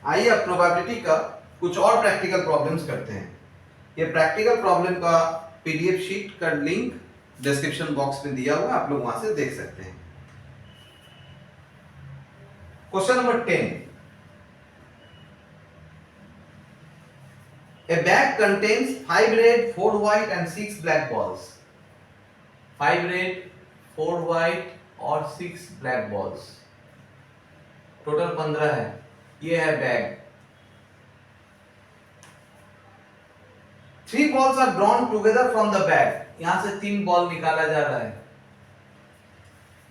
आइए अब प्रोबेबिलिटी का कुछ और प्रैक्टिकल प्रॉब्लम्स करते हैं। ये प्रैक्टिकल प्रॉब्लम का पीडीएफ शीट का लिंक डिस्क्रिप्शन बॉक्स में दिया हुआ है, आप लोग वहां से देख सकते हैं। Question number 10, a bag contains 5 red, 4 white and 6 black balls. 5 red, 4 white और 6 black balls, टोटल 15 है। ये है bag. 3 balls are drawn together from the bag. यहां से 3 बॉल निकाला जा रहा है।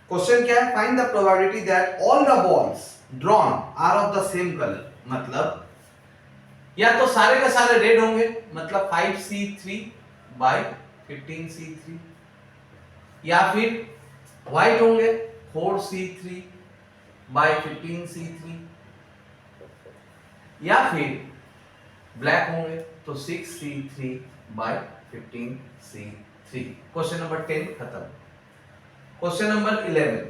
क्वेश्चन क्या है? Find the probability that all the balls drawn are of the same colour. मतलब या तो सारे के सारे रेड होंगे, मतलब 5c3 बाय 15c3, या फिर व्हाइट होंगे 4c3 बाय 15c3, या फिर ब्लैक होंगे तो 6c3 bye 15c3। Question number 10 खत्म। Question number 11,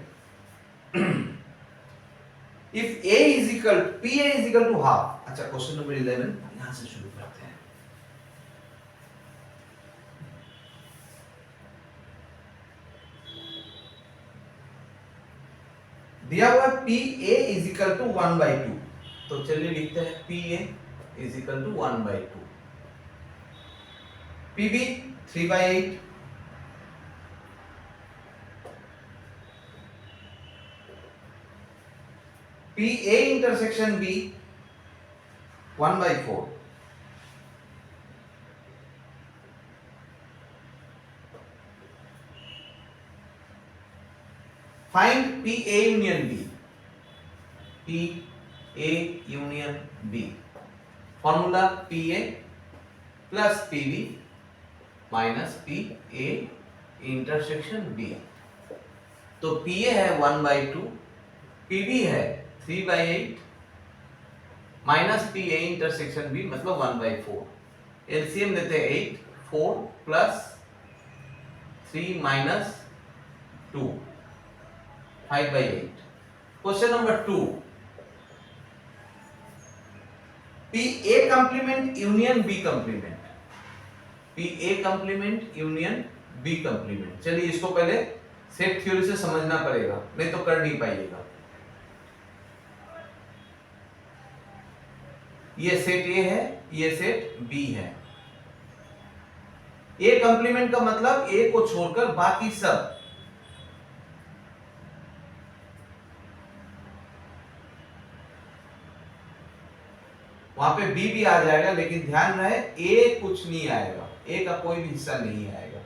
if a is equal pa is equal to half. अच्छा, क्वेश्चन नंबर 11 यहां से शुरू करते हैं। दिया हुआ pa इज इक्वल टू 1/2, तो चलिए लिखते हैं pa is equal to 1/2, pb 3/8, PA intersection B 1/4, find PA union B, PA union B, formula PA plus PB minus PA intersection B। तो PA है 1/2, PB है 3/8 माइनस PA इंटरसेक्शन B मतलब 1/4। LCM लेते हैं 8, 4 plus 3 minus 2, 5/8। Question number 2, PA complement union B complement, PA complement union B complement. चलिए इसको पहले set theory से समझना पड़ेगा, नहीं तो कर नहीं पाइएगा। ये सेट A है, ये सेट B है। A कंप्लीमेंट का मतलब A को छोड़कर बाकी सब। वहां पे B भी आ जाएगा, लेकिन ध्यान रहे A कुछ नहीं आएगा, A का कोई भी हिस्सा नहीं आएगा।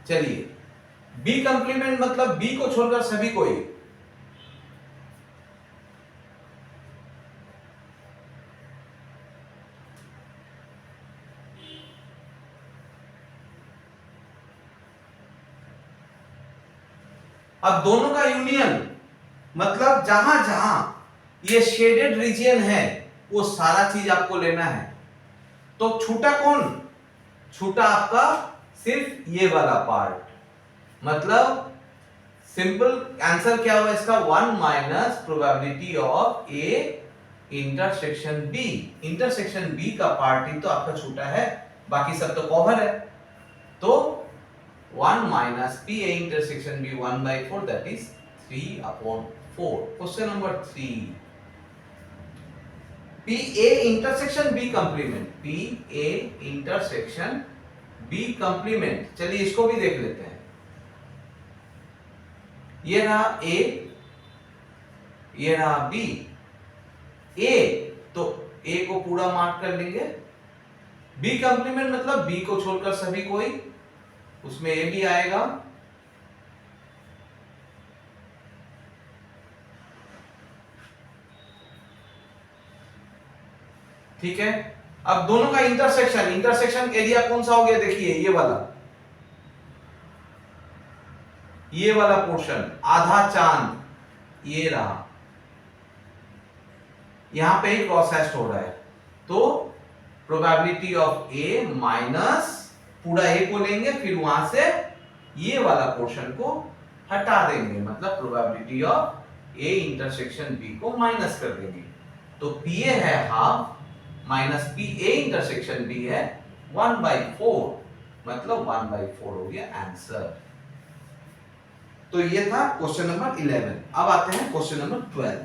चलिए B कंप्लीमेंट मतलब B को छोड़कर सभी कोई। अब दोनों का यूनियन मतलब जहां जहां ये शेडेड रीजन है वो सारा चीज आपको लेना है। तो छूटा कौन? छूटा आपका सिर्फ ये वाला पार्ट। मतलब सिंपल आंसर क्या हुआ इसका? 1 minus probability of A intersection B. Intersection B का पार्ट ही तो आपका छूटा है, बाकी सब तो कवर है। तो 1 minus PA intersection B 1/4, that is 3/4। Question number 3, PA intersection B complement, PA intersection B complement। चलिए इसको भी देख लेते हैं। ये रहा A, ये रहा B। A तो A को पूरा मार्क कर लेंगे। B कंप्लीमेंट मतलब B को छोड़कर सभी कोई, उसमें A भी आएगा। ठीक है, अब दोनों का इंटरसेक्शन, इंटरसेक्शन एरिया कौन सा हो गया? देखिए ये वाला पोर्शन, आधा चांद ये रहा, यहां पे ही क्रॉस हैश हो रहा है। तो प्रोबेबिलिटी ऑफ A माइनस पूरा A को लेंगे, फिर वहां से ये वाला पोर्शन को हटा देंगे, मतलब probability of A intersection B को माइनस कर देंगे। तो पी ए है half minus P A intersection B है 1/4, मतलब 1/4 हो गया आंसर। तो ये था क्वेश्चन नंबर 11। अब आते हैं क्वेश्चन नंबर 12।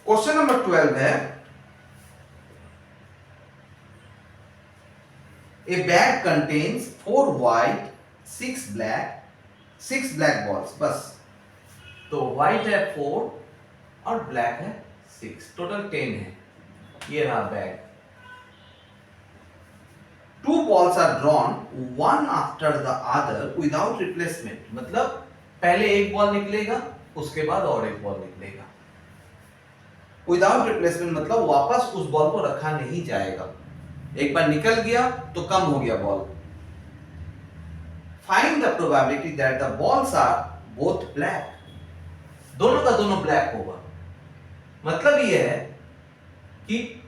क्वेश्चन नंबर 12 है, a bag contains 4 white 6 black balls। बस, तो white है 4 और black है 6, टोटल 10 है। ये रहा bag. 2 balls are drawn one after the other without replacement, मतलब पहले एक बॉल निकलेगा, उसके बाद और एक बॉल निकलेगा। विदाउट रिप्लेसमेंट मतलब वापस उस बॉल को रखा नहीं जाएगा, एक बार निकल गया तो कम हो गया ball. Find the probability that the balls are both black, दोनों का दोनों ब्लैक होगा। मतलब ये है कि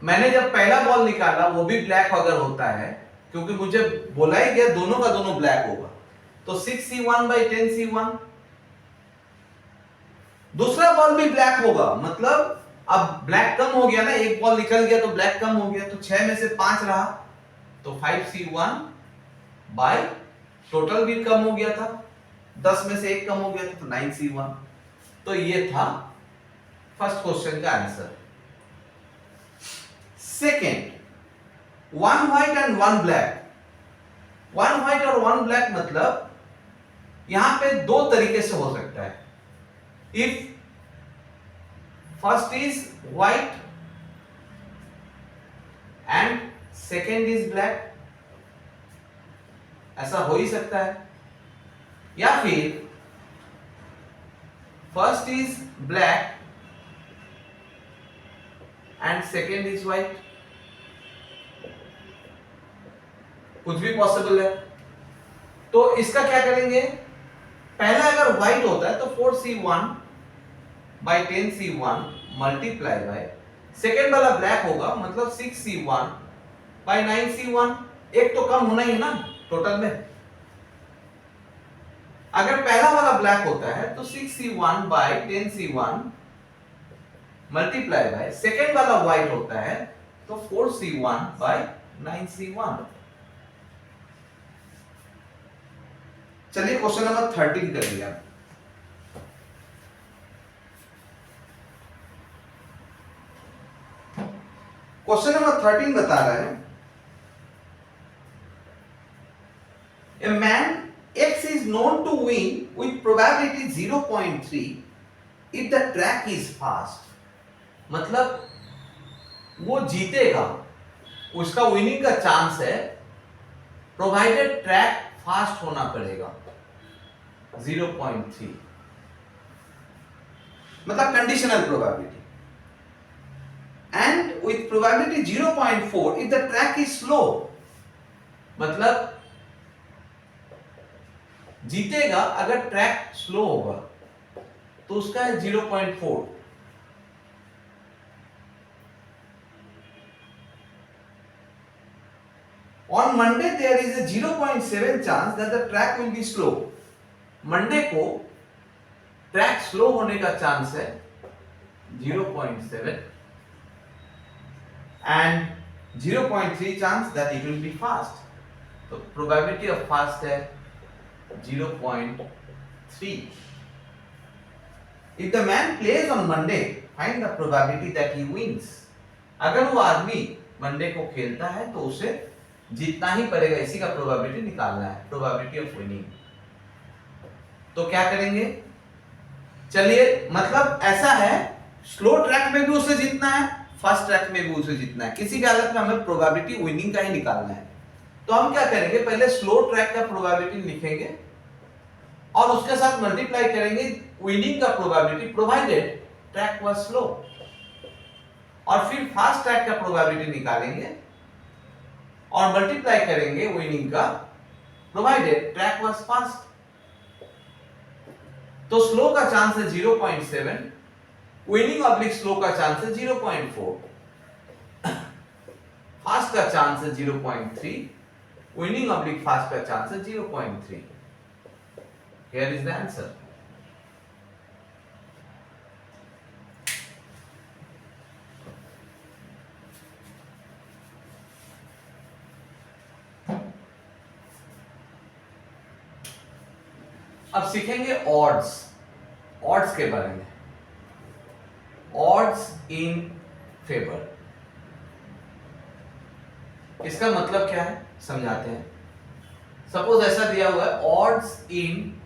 मैंने जब पहला बॉल निकाला वो भी ब्लैक अगर होता है, क्योंकि मुझे बोला ही गया दोनों का दोनों ब्लैक होगा, तो 6C1/10C1। दूसरा बॉल भी ब्लैक होगा, मतलब अब ब्लैक कम हो गया ना, एक बॉल निकल गया तो ब्लैक कम हो गया, तो 6 में से 5 रहा, तो 5C1 बाय टोटल भी कम हो गया था, 10 में से 1 कम हो गया था, तो 9C1। तो ये था फर्स्ट क्वेश्चन का answer. Second, 1 white and 1 black. 1 white और 1 ब्लैक मतलब यहां पे दो तरीके से हो सकता है। If first is white and second is black, ऐसा हो ही सकता है, या फिर first is black and second is white, कुछ भी पॉसिबल है। तो इसका क्या करेंगे, पहला अगर व्हाइट होता है तो 4C1/10C1 मल्टीप्लाई बाय, सेकेंड वाला ब्लैक होगा मतलब 6C1/9C1, एक तो कम होना ही है ना टोटल में। अगर पहला वाला ब्लैक होता है तो 6C1/10C1 मल्टीप्लाई बाय, सेकेंड वाला व्हाइट होता है तो 4C1/9C1। चलिए क्वेश्चन नंबर 13 कर लिया। क्वेश्चन नंबर 13 बता रहा है, a man X is known to win with probability 0.3 if the track is fast, मतलब वो जीतेगा, उसका विनिंग का चांस है, प्रोवाइडेड ट्रैक फास्ट होना पड़ेगा 0.3, मतलब conditional probability. And with probability 0.4 if the track is slow, मतलब जीतेगा अगर ट्रैक स्लो होगा, तो उसका है 0.4। On Monday there is a 0.7 chance that the track will be slow. Monday को ट्रैक स्लो होने का चांस है 0.7 and 0.3 chance that it will be fast. तो प्रोबेबिलिटी ऑफ फास्ट है 0.3. If the man plays on Monday, find the probability that he wins. अगर वो आदमी Monday को खेलता है तो उसे जीतना ही पड़ेगा, इसी का प्रोबेबिलिटी निकालना है, प्रोबेबिलिटी ऑफ विनिंग। तो क्या करेंगे, चलिए, मतलब ऐसा है, स्लो ट्रैक में भी उसे जीतना है, फास्ट ट्रैक में भी उसे जीतना है, किसी भी हालत में हमें प्रोबेबिलिटी विनिंग का ही निकालना है। तो हम क्या करेंगे, पहले स्लो ट्रैक का प्रोबेबिलिटी लिखेंगे और उसके साथ मल्टीप्लाई करेंगे विनिंग का probability provided track was slow, और फिर फास्ट ट्रैक का प्रोबेबिलिटी निकालेंगे और मल्टीप्लाई करेंगे विनिंग का प्रोवाइडेड ट्रैक वाज फास्ट। तो स्लो का चांस है 0.7, विनिंग ऑब्लिक स्लो का चांस है 0.4, फास्ट का चांस है 0.3, विनिंग ऑब्लिक फास्ट का चांस है 0.3. Here is the answer. अब सीखेंगे ऑड्स के बारे में. ऑड्स इन फेवर, इसका मतलब क्या है समझाते हैं. सपोज ऐसा दिया हुआ है, odds in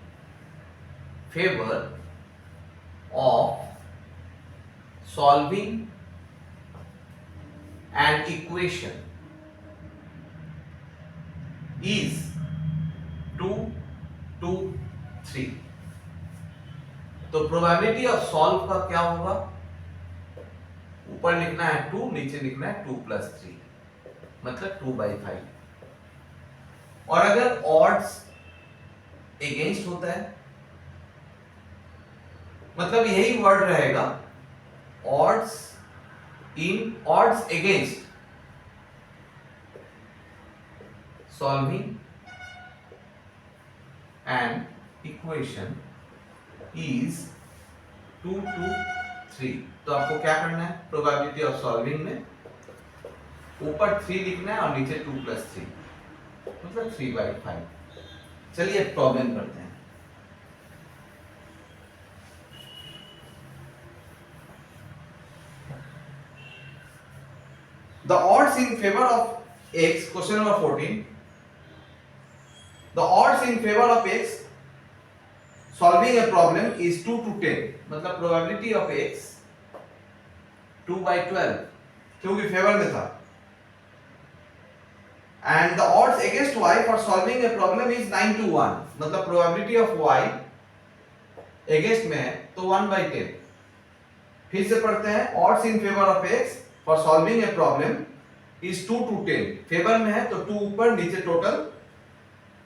favour of solving an equation is 2 2 3. तो प्रोबेबिलिटी ऑफ सॉल्व का क्या होगा, ऊपर लिखना है 2, नीचे लिखना है 2 + 3, मतलब 2/5. और अगर ऑड्स अगेंस्ट होता है, मतलब यही वर्ड रहेगा, odds against solving an equation is 2 2 3. तो आपको क्या करना है, प्रोबेबिलिटी ऑफ सॉल्विंग में ऊपर 3 लिखना है और नीचे 2 + 3, मतलब 3/5. चलिए प्रॉब्लम करते हैं. The odds in favor of x, question number 14. The odds in favor of x solving a problem is 2 to 10. मतलब probability of x 2/12, क्योंकि फेवर में था. And the odds against y for solving a problem is 9 to 1. मतलब probability of y against में है तो 1/10. फिर से पढ़ते हैं, odds in favor of x for solving a problem is 2 to 10. Favour में है तो 2 ऊपर नीचे total.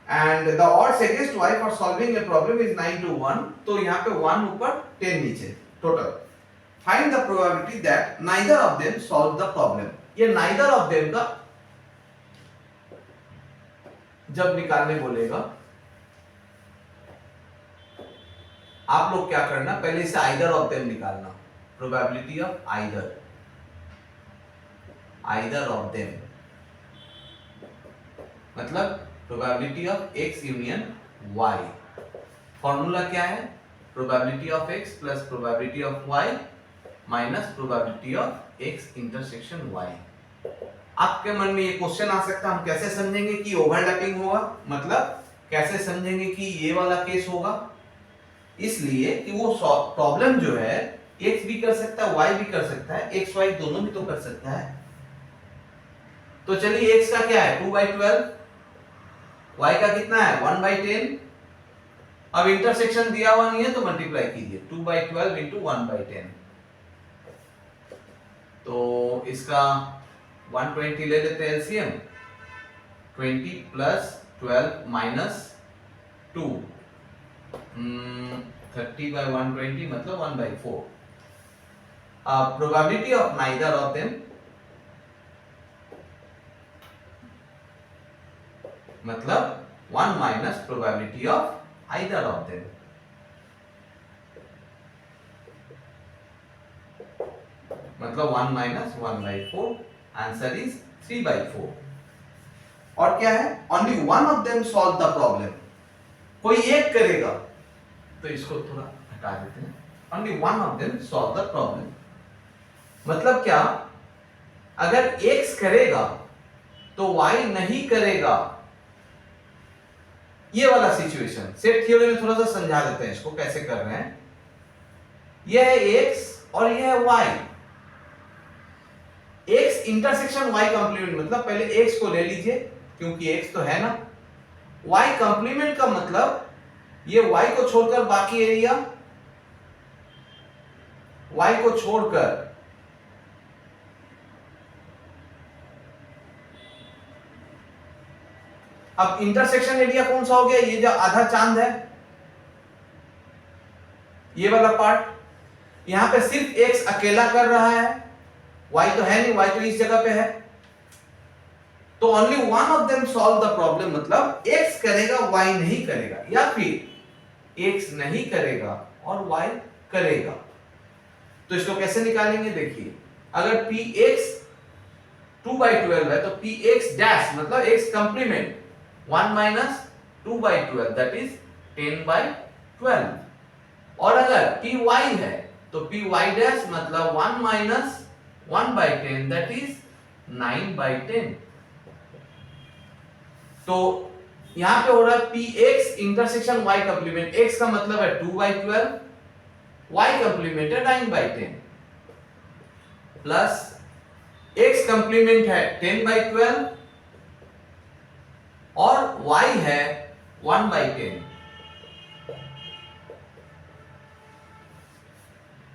And the odds against y for solving a problem is 9 to 1. तो यहाँ पे 1 ऊपर 10 नीचे total. Find the probability that neither of them solve the problem. ये neither of them का जब निकालने बोलेगा, आप लोग क्या करना, पहले इसे either of them निकालना. Probability of either of them, मतलब probability of x union y. Formula क्या है, probability of x plus probability of y minus probability of x intersection y. आपके मन में ये क्वेश्चन आ सकता है, हम कैसे समझेंगे कि ओवरलैपिंग होगा, मतलब कैसे समझेंगे कि ये वाला केस होगा. इसलिए कि वो प्रॉब्लम जो है x भी कर सकता है, y भी कर सकता है, x y दोनों भी तो कर सकता है. तो चलिए x का क्या है 2/12, y का कितना है 1/10. अब इंटरसेक्शन दिया हुआ नहीं है तो मल्टीप्लाई कीजिए, 2/12 इंटू 1/10. तो इसका 120 ले लेते हैं एलसीएम. 20 + 12 - 2, 30/120 मतलब 1/4. Probability of neither of them, मतलब 1 minus probability of either of them. मतलब 1 माइनस 1/4. Answer is 3/4. और क्या है, only one of them solve the problem. कोई एक करेगा, तो इसको थोड़ा हटा देते हैं. Only one of them solve the problem, मतलब क्या, अगर x करेगा तो y नहीं करेगा. ये वाला सिचुएशन सेट थ्योरी में थोड़ा सा समझा देते हैं इसको कैसे कर रहे हैं. यह है x और यह है y. x intersection y complement, मतलब पहले x को ले लीजिए क्योंकि x तो है ना. y कंप्लीमेंट का मतलब ये y को छोड़कर बाकी एरिया, y को छोड़कर अब इंटरसेक्शन एरिया कौन सा हो गया, ये जो आधा चांद है ये वाला पार्ट. यहां पे सिर्फ x अकेला कर रहा है, y तो है नहीं, y तो इस जगह पे है. तो only one of them solve the problem, मतलब x करेगा y नहीं करेगा, या फिर x नहीं करेगा और y करेगा। तो इसको कैसे निकालेंगे, देखिए अगर px 2/12 है तो px डैश मतलब x complement 1 minus 2/12 that is 10/12, और अगर py है तो py डैश मतलब 1 माइनस 1/10 दैट इज 9/10। तो यहां पे हो रहा है px intersection y complement, x का मतलब है 2/12, y कंप्लीमेंट है 9/10, प्लस x कंप्लीमेंट है 10/12 और y है 1/10।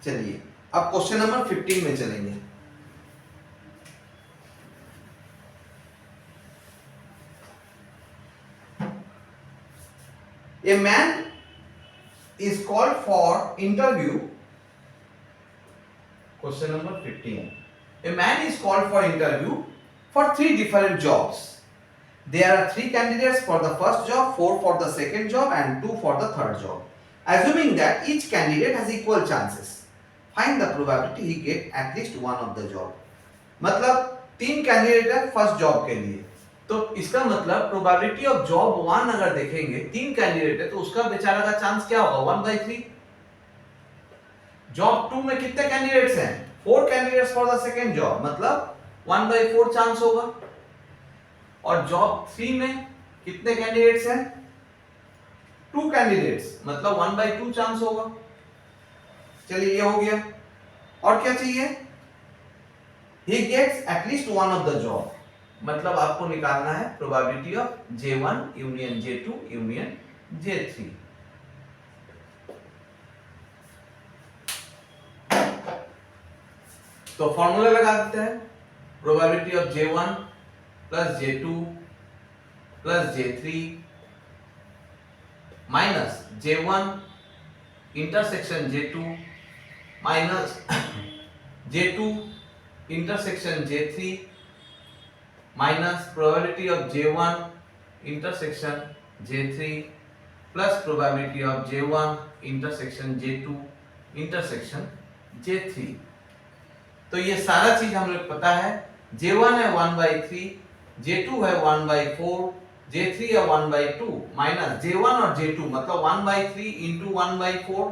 चलिए अब क्वेश्चन नंबर 15 में चलेंगे। A man is called for interview. Question number 15. A man is called for interview for 3 different jobs. There are 3 candidates for the first job, 4 for the second job and 2 for the third job. Assuming that each candidate has equal chances, find the probability he get at least one of the job. मतलब 3 candidate है first job के लिए, तो इसका मतलब probability of job 1 अगर देखेंगे 3 candidate है तो उसका बेचारा का चांस क्या होगा 1/3। जॉब 2 में कितने कैंडिडेट्स हैं 4 candidates for the second job, मतलब 1/4 चांस होगा, और जॉब 3 में कितने कैंडिडेट्स हैं 2 कैंडिडेट्स, मतलब 1/2 चांस होगा। चलिए ये हो गया, और क्या चाहिए, he gets at least one of the job, मतलब आपको निकालना है probability of J1 union J2 union J3। तो फॉर्मूला लगा देते हैं, probability of J1 plus J2 plus J3 minus J1 intersection J2 minus J2 intersection J3 minus probability of J1 intersection J3 plus probability of J1 intersection J2 intersection J3। तो ये सारा चीज हम लोग पता है, J1 है 1/3, J2 है 1/4, J3 है 1/2 माइनस J1 और J2 मतलब 1/3 इंटू 1/4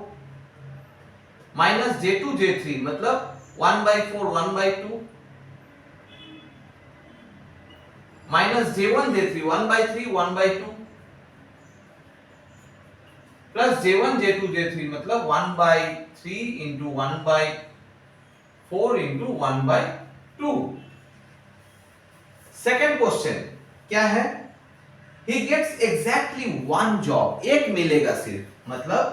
माइनस J2 J3 मतलब 1/4 1/2 minus J1 J3 1/3 1/2 plus J1 J2 J3 मतलब 1/3 इंटू 1/4 इंटू 1/2। सेकेंड क्वेश्चन क्या है, he gets exactly one job, एक मिलेगा सिर्फ, मतलब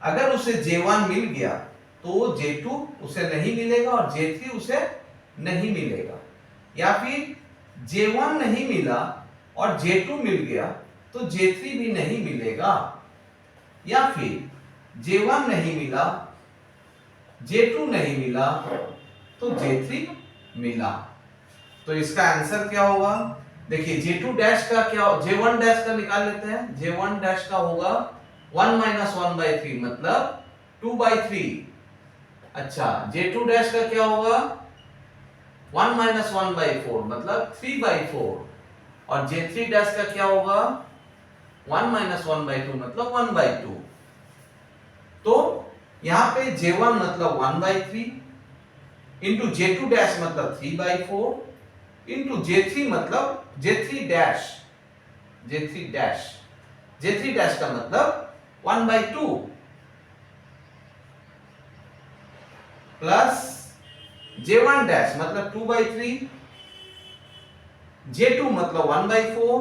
अगर उसे J1 मिल गया तो J2 उसे नहीं मिलेगा और J3 उसे नहीं मिलेगा, या फिर J1 नहीं मिला और J2 मिल गया तो J3 भी नहीं मिलेगा, या फिर J1 नहीं मिला J2 नहीं मिला तो J3 मिला। तो इसका आंसर क्या होगा, देखिए J2 डैश का क्या, J1 डैश का निकाल लेते हैं, J1 डैश का होगा 1 माइनस 1/3 मतलब 2/3। अच्छा J2 डैश का क्या होगा 1 माइनस 1/4 मतलब 3/4, और J3 डैश का क्या होगा 1 माइनस 1/2 मतलब 1/2। तो यहां पे J1 मतलब 1/3 इंटू J2 डैश मतलब 3/4 इंटू J3 मतलब J3 डैश का मतलब 1/2 प्लस J1 डैश मतलब 2/3 J2 मतलब 1/4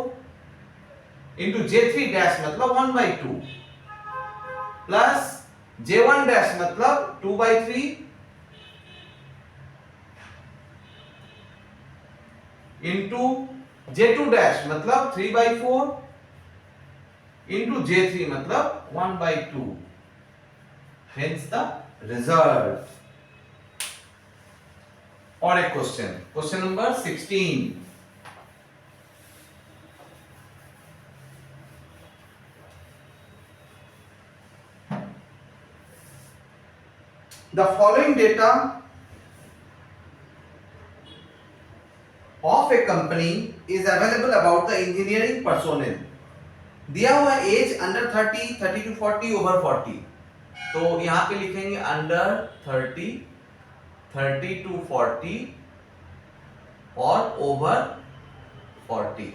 इंटू J3 डैश मतलब 1/2 प्लस J1 डैश मतलब 2/3 इंटू J2 डैश मतलब 3/4 इंटू J3 मतलब 1/2। Hence the result. और एक question, question number 16। The following data of A company is available about the engineering personnel. दिया हुआ एज अंडर 30, 30 to 40, ओवर 40। तो यहां पे लिखेंगे अंडर 30, 30 to 40 और over 40।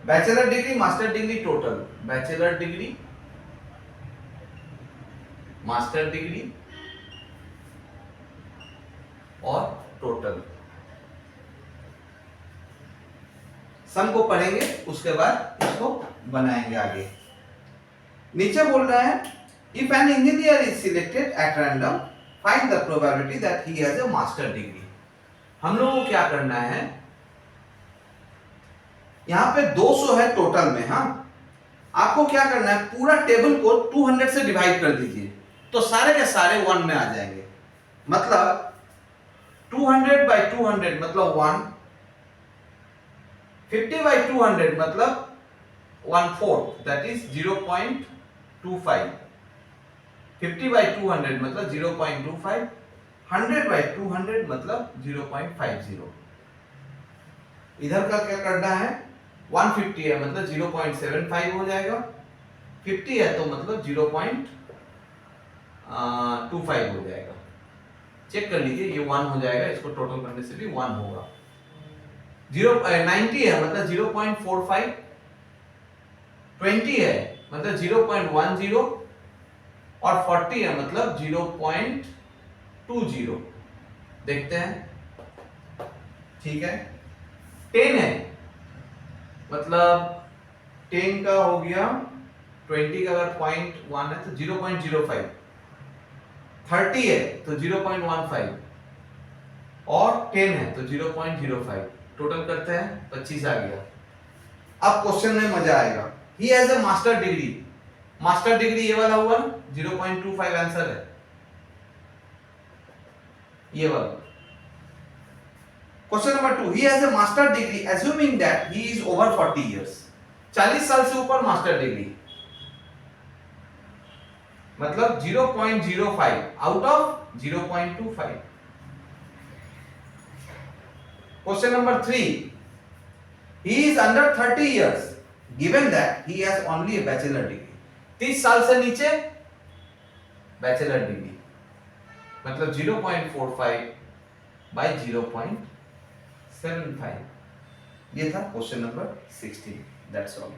Bachelor degree, master degree total, bachelor degree, master degree और total. सम को पढ़ेंगे, उसके बाद इसको बनाएंगे आगे। नीचे बोल रहा है if an engineer is selected at random find the probability that he has a master degree. हम लोगों को क्या करना है, यहां पे 200 है टोटल में। हाँ, आपको क्या करना है, पूरा टेबल को 200 से डिवाइड कर दीजिए, तो सारे के सारे 1 में आ जाएंगे। मतलब 200 by 200 मतलब 1, 50 by 200 मतलब 1/4 that is 0.25, 50 by 200 मतलब 0.25, 100 by 200 मतलब 0.50। इधर का क्या करना है, 150 है मतलब 0.75 हो जाएगा, 50 है तो मतलब 0.25 हो जाएगा। चेक कर लीजिए, ये 1 हो जाएगा, इसको टोटल करने से भी 1 होगा। 90 है मतलब 0.45, 20 है मतलब 0.10 और 40 है मतलब 0.20। देखते हैं, ठीक है। 10 है मतलब 10 का हो गया, 20 का अगर 0.1 है तो 0.05, 30 है तो 0.15 और 10 है तो 0.05। टोटल करते हैं, 25 आ गया। अब क्वेश्चन में मजा आएगा। He has a master degree, master degree ये वाला हुआ ना, 0.25 आंसर है ये वाला। Question number 2, he has a master degree assuming that he is over 40 years। 40 साल से ऊपर मास्टर डिग्री मतलब 0.05 out of 0.25। Question number 3, he is under 30 years given that he has only a bachelor degree। 30 साल से नीचे bachelor degree मतलब 0.45 by 0.75। ये था क्वेश्चन नंबर 16। That's all.